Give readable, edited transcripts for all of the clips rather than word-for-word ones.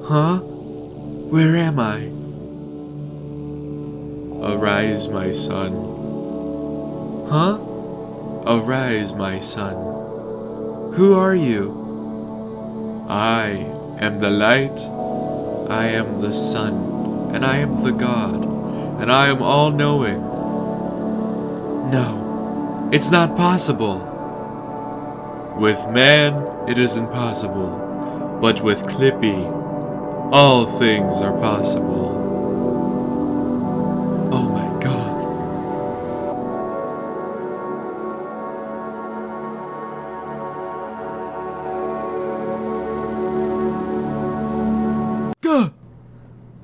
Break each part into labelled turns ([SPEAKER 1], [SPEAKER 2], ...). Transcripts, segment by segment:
[SPEAKER 1] Huh? Where am I? Arise, my son. Huh? Arise, my son. Who are you? I am the light. I am the sun. And I am the God. And I am all-knowing. No, it's not possible. With man, it is impossible. But with Clippy, all things are possible. Oh my God. Gah!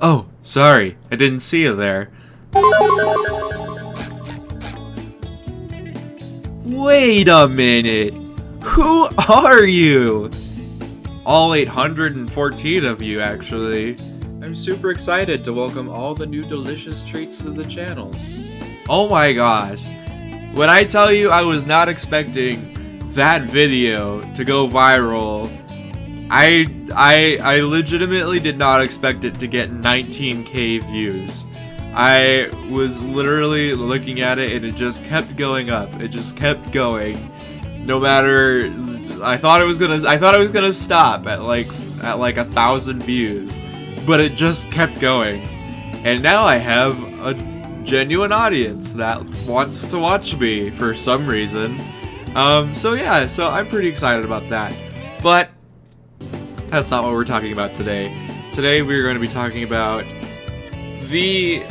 [SPEAKER 1] Oh, sorry, I didn't see you there. Wait a minute! Who are you? All 814 of you, actually. I'm super excited to welcome all the new delicious treats to the channel. Oh my gosh. When I tell you I was not expecting that video to go viral, I legitimately did not expect it to get 19k views. I was literally looking at it and it just kept going up. It just kept going. No matter, I thought it was gonna stop at like 1,000 views, but it just kept going. And now I have a genuine audience that wants to watch me for some reason. So yeah, so I'm pretty excited about that. But that's not what we're talking about today. Today we're going to be talking about the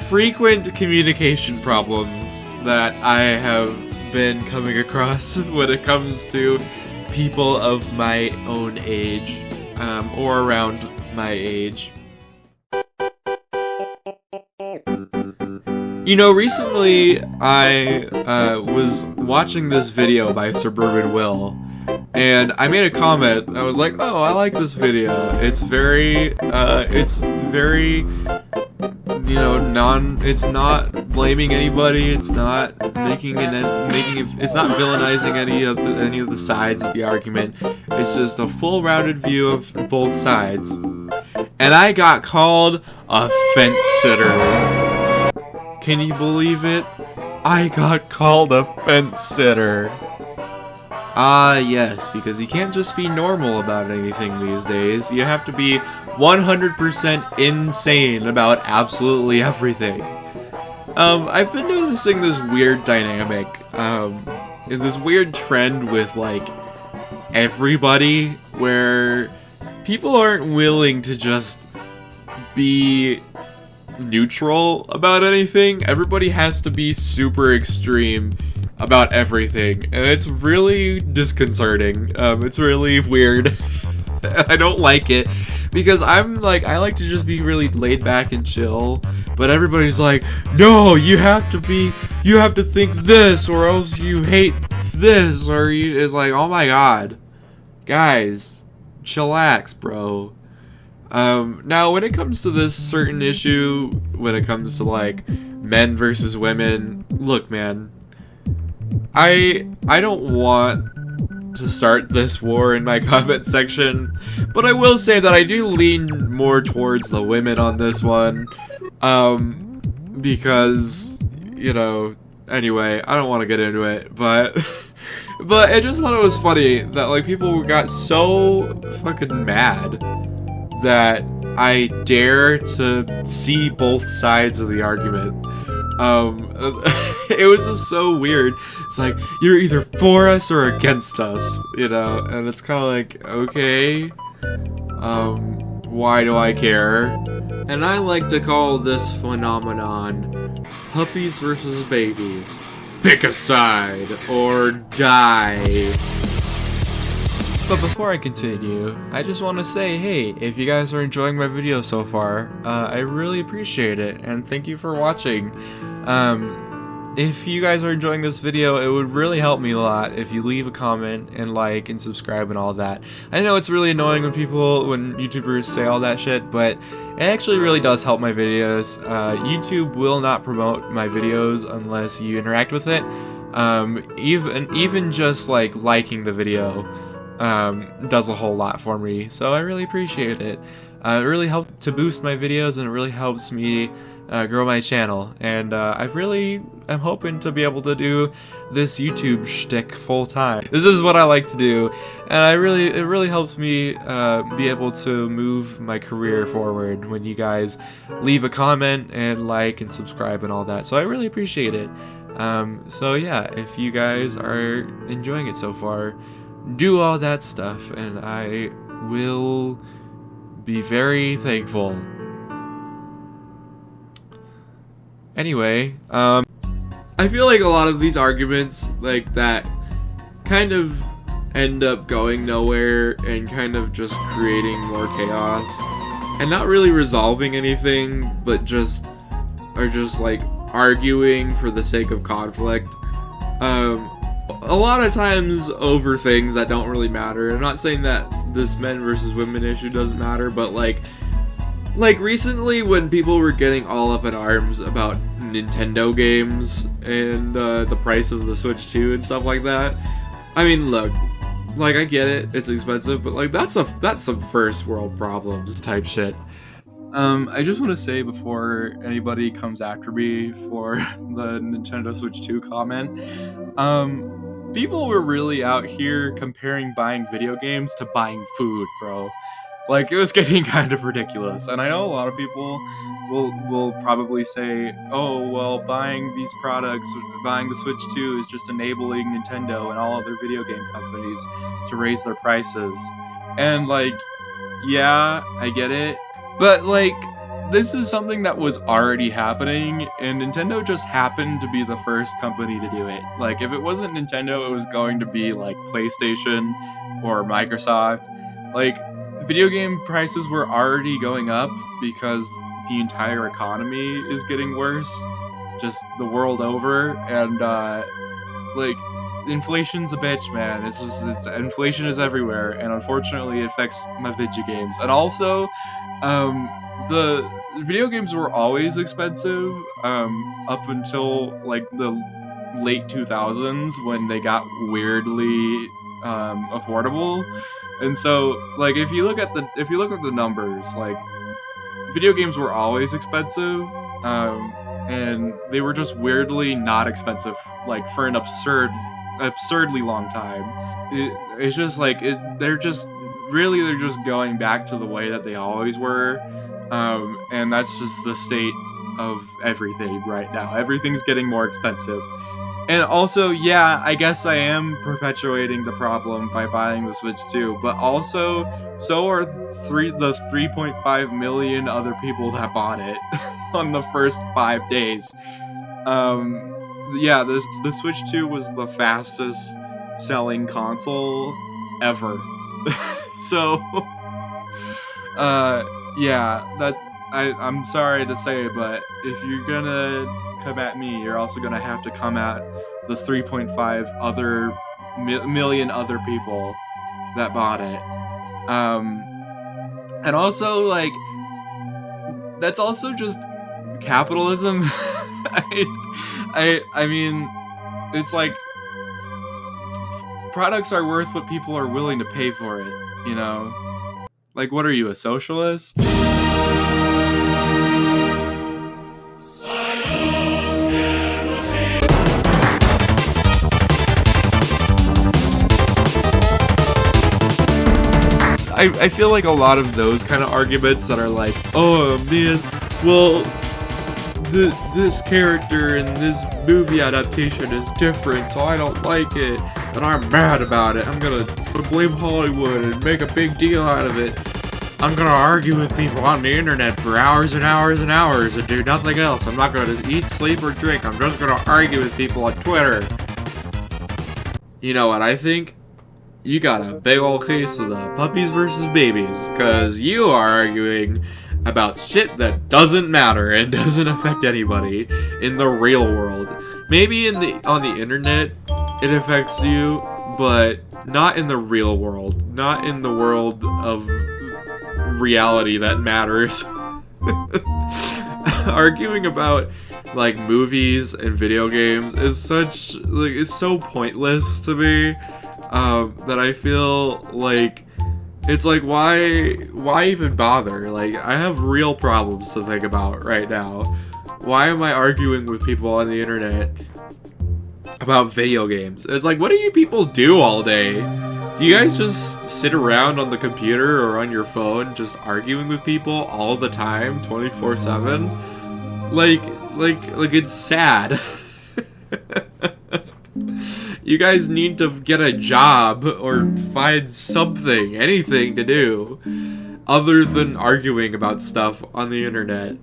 [SPEAKER 1] frequent communication problems that I have been coming across when it comes to people of my own age, or around my age. You know, recently I was watching this video by Suburban Will, and I made a comment. I was like, oh, I like this video. It's very, you know, it's not blaming anybody. It's not it's not villainizing any of the sides of the argument. It's just a full rounded view of both sides. And I got called a fence sitter. Can you believe it? I got called a fence sitter. Ah, yes, because you can't just be normal about anything these days. You have to be 100% insane about absolutely everything. I've been noticing this weird dynamic, in this weird trend with, like, everybody, where people aren't willing to just be neutral about anything. Everybody has to be super extreme about everything, and it's really disconcerting. It's really weird. I don't like it, because I like to just be really laid back and chill, but everybody's like, no, you have to think this, or else you hate this, or it's like, oh my god, guys, chillax, bro. Now when it comes to this certain issue, when it comes to like men versus women, look, man, I don't want to start this war in my comment section, but I will say that I do lean more towards the women on this one, because, you know, anyway, I don't want to get into it, but I just thought it was funny that, like, people got so fucking mad that I dare to see both sides of the argument. It was just so weird. It's like, you're either for us or against us, you know, and it's kind of like, okay, why do I care? And I like to call this phenomenon puppies versus babies. Pick a side or die. But before I continue, I just want to say, hey, if you guys are enjoying my video so far, I really appreciate it, and thank you for watching. If you guys are enjoying this video, it would really help me a lot if you leave a comment and like and subscribe and all that. I know it's really annoying when YouTubers say all that shit, but it actually really does help my videos. YouTube will not promote my videos unless you interact with it. Even just like liking the video does a whole lot for me, so I really appreciate it. It really helps to boost my videos, and it really helps me grow my channel. And I really am hoping to be able to do this YouTube shtick full time. This is what I like to do, and it really helps me be able to move my career forward when you guys leave a comment and like and subscribe and all that. So I really appreciate it. So yeah, if you guys are enjoying it so far, do all that stuff, and I will be very thankful. Anyway, I feel like a lot of these arguments like that kind of end up going nowhere and kind of just creating more chaos and not really resolving anything, but just like arguing for the sake of conflict. A lot of times over things that don't really matter. I'm not saying that this men versus women issue doesn't matter, but like recently when people were getting all up in arms about Nintendo games and the price of the Switch 2 and stuff like that. I mean, look, like, I get it, it's expensive, but like that's some first world problems type shit. I just want to say before anybody comes after me for the Nintendo Switch 2 comment, people were really out here comparing buying video games to buying food, bro. Like, it was getting kind of ridiculous, and I know a lot of people will probably say, oh, well, buying these products, buying the Switch 2 is just enabling Nintendo and all other video game companies to raise their prices. And, like, yeah, I get it, but, like, this is something that was already happening, and Nintendo just happened to be the first company to do it. Like, if it wasn't Nintendo, it was going to be, like, PlayStation or Microsoft. Like, video game prices were already going up because the entire economy is getting worse, just the world over, and like, inflation's a bitch, man. Inflation is everywhere, and unfortunately it affects my video games. And also, the video games were always expensive up until like the late 2000s when they got weirdly affordable. And so, like, if you look at the numbers, like, video games were always expensive, and they were just weirdly not expensive, like, for an absurdly long time. It's just like they're just going back to the way that they always were, and that's just the state of everything right now. Everything's getting more expensive. And also, yeah, I guess I am perpetuating the problem by buying the Switch 2, but also, so are the 3.5 million other people that bought it on the first 5 days. Yeah, the Switch 2 was the fastest selling console ever. So, yeah, I'm sorry to say, but if you're gonna come at me, you're also gonna have to come at the 3.5 million other people that bought it. And also, like, that's also just capitalism. I mean, it's like, products are worth what people are willing to pay for it, you know? Like, what are you, a socialist? I feel like a lot of those kind of arguments that are like, oh man, well, this character in this movie adaptation is different, so I don't like it, and I'm mad about it. I'm gonna blame Hollywood and make a big deal out of it. I'm gonna argue with people on the internet for hours and hours and hours and do nothing else. I'm not gonna eat, sleep, or drink. I'm just gonna argue with people on Twitter. You know what I think? You got a big old case of the puppies versus babies, cause you are arguing about shit that doesn't matter and doesn't affect anybody in the real world. Maybe on the internet it affects you, but not in the real world. Not in the world of reality that matters. Arguing about like movies and video games is so pointless to me. That I feel like It's like, why even bother? Like, I have real problems to think about right now. Why am I arguing with people on the internet about video games? It's like, what do you people do all day? Do you guys just sit around on the computer or on your phone just arguing with people all the time, 24/7? Like it's sad. You guys need to get a job or find something, anything to do other than arguing about stuff on the internet.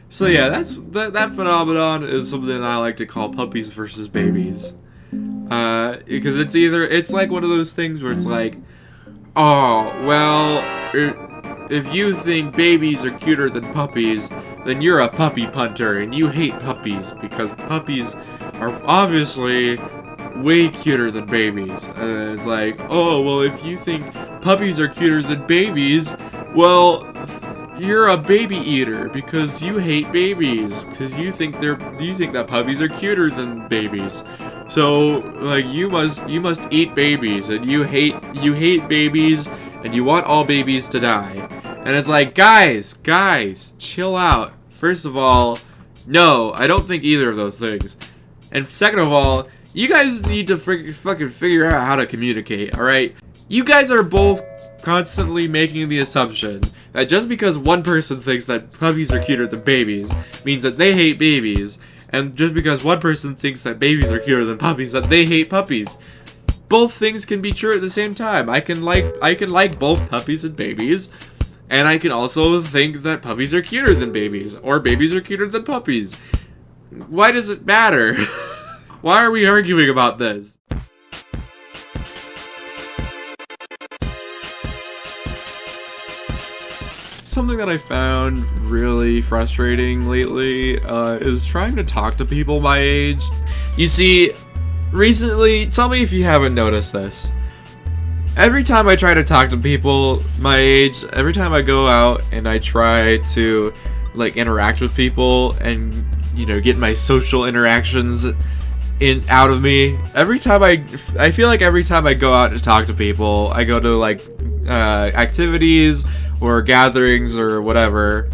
[SPEAKER 1] So yeah, that phenomenon is something I like to call puppies versus babies. Because it's like one of those things where it's like, oh, well, if you think babies are cuter than puppies, then you're a puppy punter and you hate puppies because puppies are obviously way cuter than babies. And it's like, oh, well, if you think puppies are cuter than babies, well, you're a baby eater because you hate babies because you think that puppies are cuter than babies. So, like, you must eat babies, and you hate babies, and you want all babies to die. And it's like, guys, chill out. First of all, no, I don't think either of those things. And second of all, you guys need to fucking figure out how to communicate, alright? You guys are both constantly making the assumption that just because one person thinks that puppies are cuter than babies means that they hate babies, and just because one person thinks that babies are cuter than puppies, that they hate puppies. Both things can be true at the same time. I can like both puppies and babies, and I can also think that puppies are cuter than babies, or babies are cuter than puppies. Why does it matter? Why are we arguing about this? Something that I found really frustrating lately is trying to talk to people my age. You see, recently, tell me if you haven't noticed this. Every time I try to talk to people my age, every time I go out and I try to, like, interact with people and, you know, get my social interactions out of me, every time I feel like every time I go out to talk to people, I go to, like, activities or gatherings or whatever,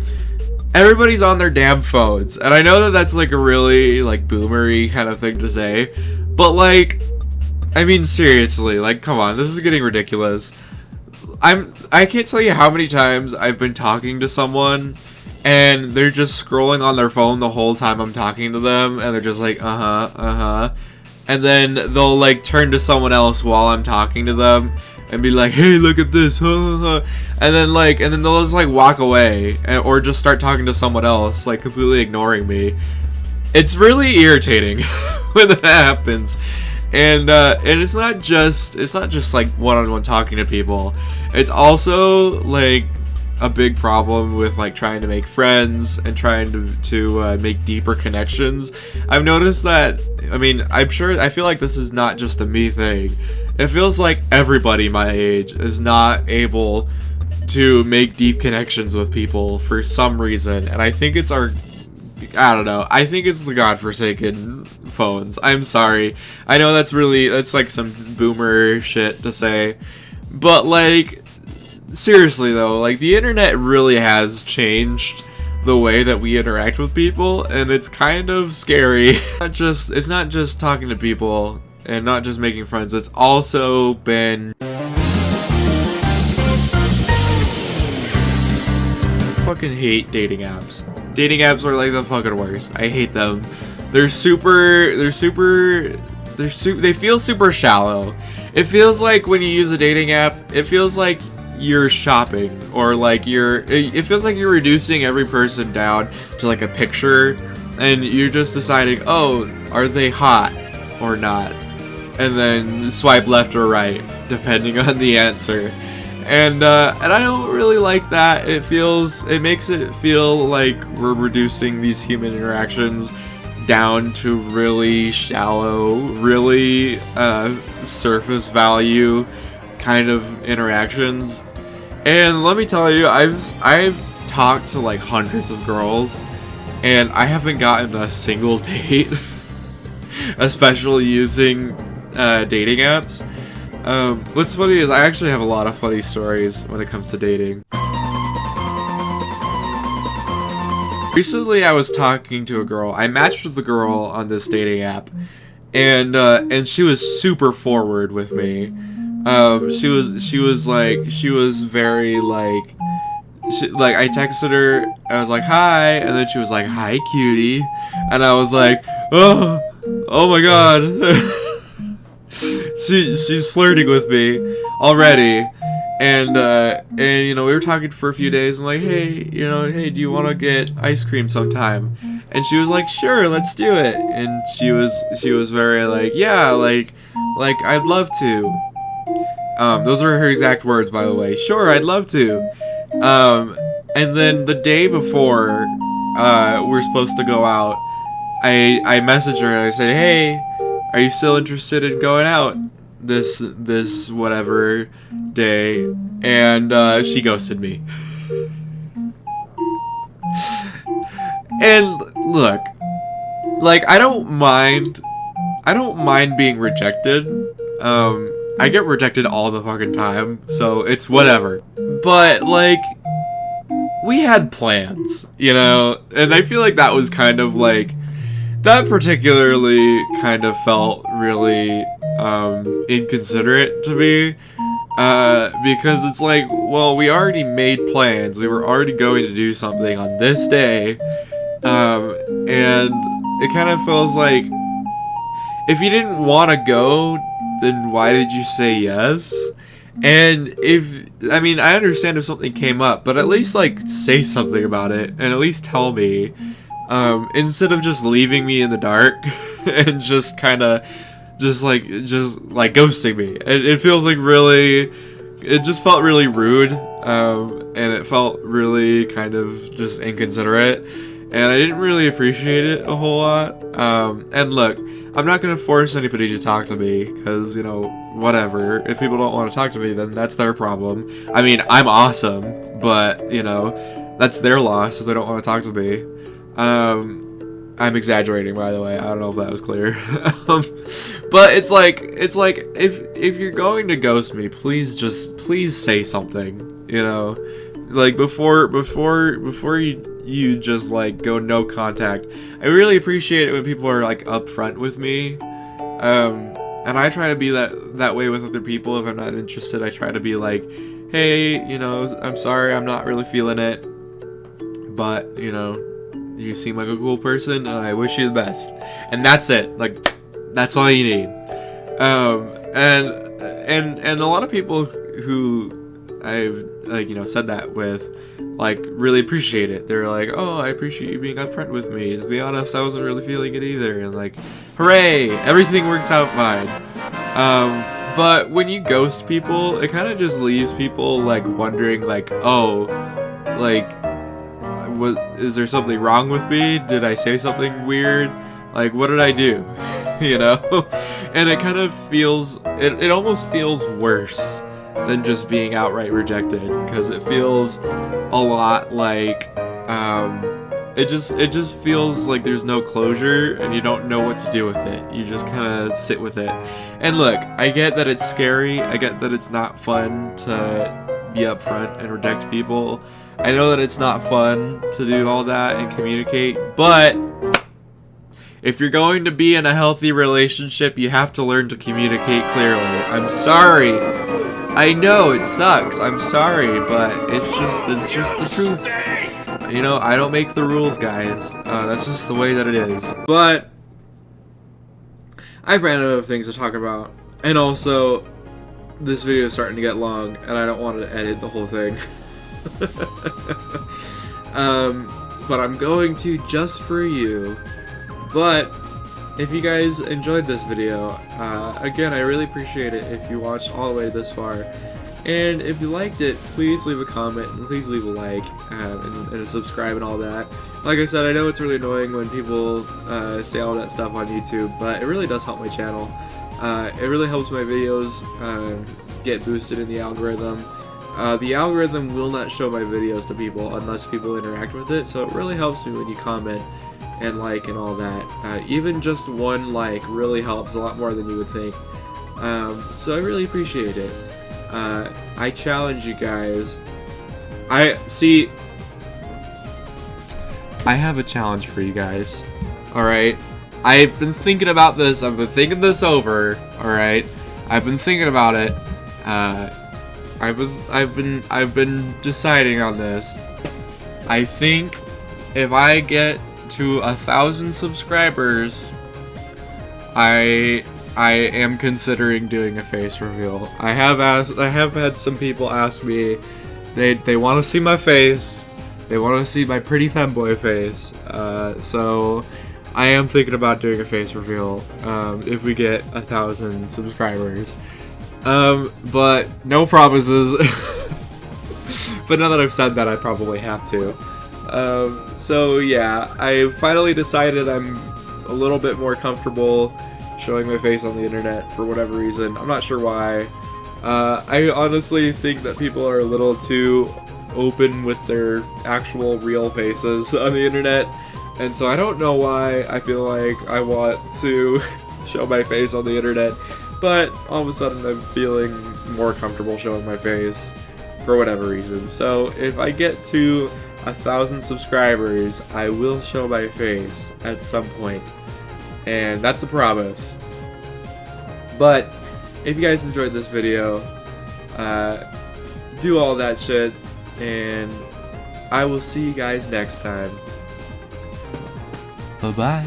[SPEAKER 1] everybody's on their damn phones. And I know that that's like a really like boomery kind of thing to say, but like, I mean, seriously, like, come on, this is getting ridiculous. I can't tell you how many times I've been talking to someone and they're just scrolling on their phone the whole time I'm talking to them, and they're just like, and then they'll like turn to someone else while I'm talking to them and be like, hey, look at this, and then they'll just like walk away, or just start talking to someone else, like completely ignoring me. It's really irritating when that happens. And it's not just like one-on-one talking to people. It's also like a big problem with like trying to make friends and trying to make deeper connections. I've noticed that, I mean, I feel like this is not just a me thing. It feels like everybody my age is not able to make deep connections with people for some reason, and I think it's I don't know, I think it's the godforsaken phones. I'm sorry. I know that's like some boomer shit to say, but like, seriously though, like, the internet really has changed the way that we interact with people, and it's kind of scary. It's not just talking to people and not just making friends, it's also been fucking hate dating apps. Dating apps are like the fucking worst. I hate them. They feel super shallow. It feels like when you use a dating app, it feels like you're shopping, or like it feels like you're reducing every person down to like a picture, and you're just deciding, oh, are they hot or not, and then swipe left or right depending on the answer. And I don't really like that. It makes it feel like we're reducing these human interactions down to really shallow, really surface value kind of interactions. And let me tell you, I've talked to like hundreds of girls, and I haven't gotten a single date, especially using dating apps. What's funny is I actually have a lot of funny stories when it comes to dating. Recently, I was talking to a girl. I matched with a girl on this dating app, and she was super forward with me. She was very like, I texted her. I was like, hi, and then she was like, hi, cutie, and I was like, oh my god, she's flirting with me already. And you know, we were talking for a few days. I'm like, hey, do you want to get ice cream sometime? And she was like, sure, let's do it. And she was very like, yeah, like I'd love to. Those were her exact words, by the way. Sure, I'd love to. And then the day before we're supposed to go out, I messaged her and I said, hey, are you still interested in going out this whatever day? And she ghosted me. And look, like, I don't mind being rejected. I get rejected all the fucking time, so it's whatever. But like, we had plans, you know, and I feel like that was kind of like, that particularly kind of felt really inconsiderate to me, because it's like, well, we already made plans, we were already going to do something on this day, and it kind of feels like, if you didn't want to go, then why did you say yes? And I mean, I understand if something came up, but at least, like, say something about it, and at least tell me, instead of just leaving me in the dark, and just kinda, just ghosting me. It feels like really, it just felt really rude, and it felt really kind of just inconsiderate, and I didn't really appreciate it a whole lot. And look, I'm not gonna force anybody to talk to me, because, you know, whatever. If people don't want to talk to me, then that's their problem. I mean, I'm awesome, but, you know, that's their loss if they don't want to talk to me. I'm exaggerating, by the way. I don't know if that was clear. But it's like if you're going to ghost me, please say something, you know, like before you just like go no contact. I really appreciate it when people are like upfront with me, and I try to be that way with other people. If I'm not interested, I try to be like, hey, you know, I'm sorry, I'm not really feeling it, but, you know, you seem like a cool person, and I wish you the best. And that's it. Like, that's all you need. And a lot of people who I've, like, you know, said that with, like, really appreciate it. They're like, oh, I appreciate you being upfront with me. To be honest, I wasn't really feeling it either. And like, hooray, everything works out fine. But when you ghost people, it kind of just leaves people, like, wondering, like, oh, like, is there something wrong with me? Did I say something weird? Like, what did I do? You know? And it kind of feels, it almost feels worse than just being outright rejected, because it feels a lot like, it just feels like there's no closure and you don't know what to do with it. You just kind of sit with it. And look, I get that it's scary. I get that it's not fun to be upfront and reject people. I know that it's not fun to do all that and communicate, but if you're going to be in a healthy relationship, you have to learn to communicate clearly. I'm sorry. I know it sucks. I'm sorry, but it's just the truth. You know, I don't make the rules, guys. That's just the way that it is. But I've ran out of things to talk about, and also this video is starting to get long, and I don't want to edit the whole thing. But I'm going to just for you. But if you guys enjoyed this video, again, I really appreciate it if you watched all the way this far. And if you liked it, please leave a comment and please leave a like and a subscribe and all that. Like I said, I know it's really annoying when people say all that stuff on YouTube, but it really does help my channel. It really helps my videos get boosted in the algorithm. The algorithm will not show my videos to people unless people interact with it, so it really helps me when you comment and like and all that. Even just one like really helps a lot more than you would think. So I really appreciate it. I challenge you guys. I have a challenge for you guys. Alright? I've been thinking about this. I've been thinking this over. Alright? I've been thinking about it. I've been deciding on this. I think if I get to 1,000 subscribers, I am considering doing a face reveal. I have had some people ask me, they want to see my face, they want to see my pretty femboy face, so I am thinking about doing a face reveal, if we get 1,000 subscribers, but no promises. But now that I've said that, I probably have to. So yeah, I finally decided I'm a little bit more comfortable showing my face on the internet for whatever reason. I'm not sure why. I honestly think that people are a little too open with their actual real faces on the internet, and so I don't know why I feel like I want to show my face on the internet, but all of a sudden I'm feeling more comfortable showing my face for whatever reason. So if I get to 1,000 subscribers, I will show my face at some point. And that's a promise. But if you guys enjoyed this video, do all that shit, and I will see you guys next time. Bye-bye.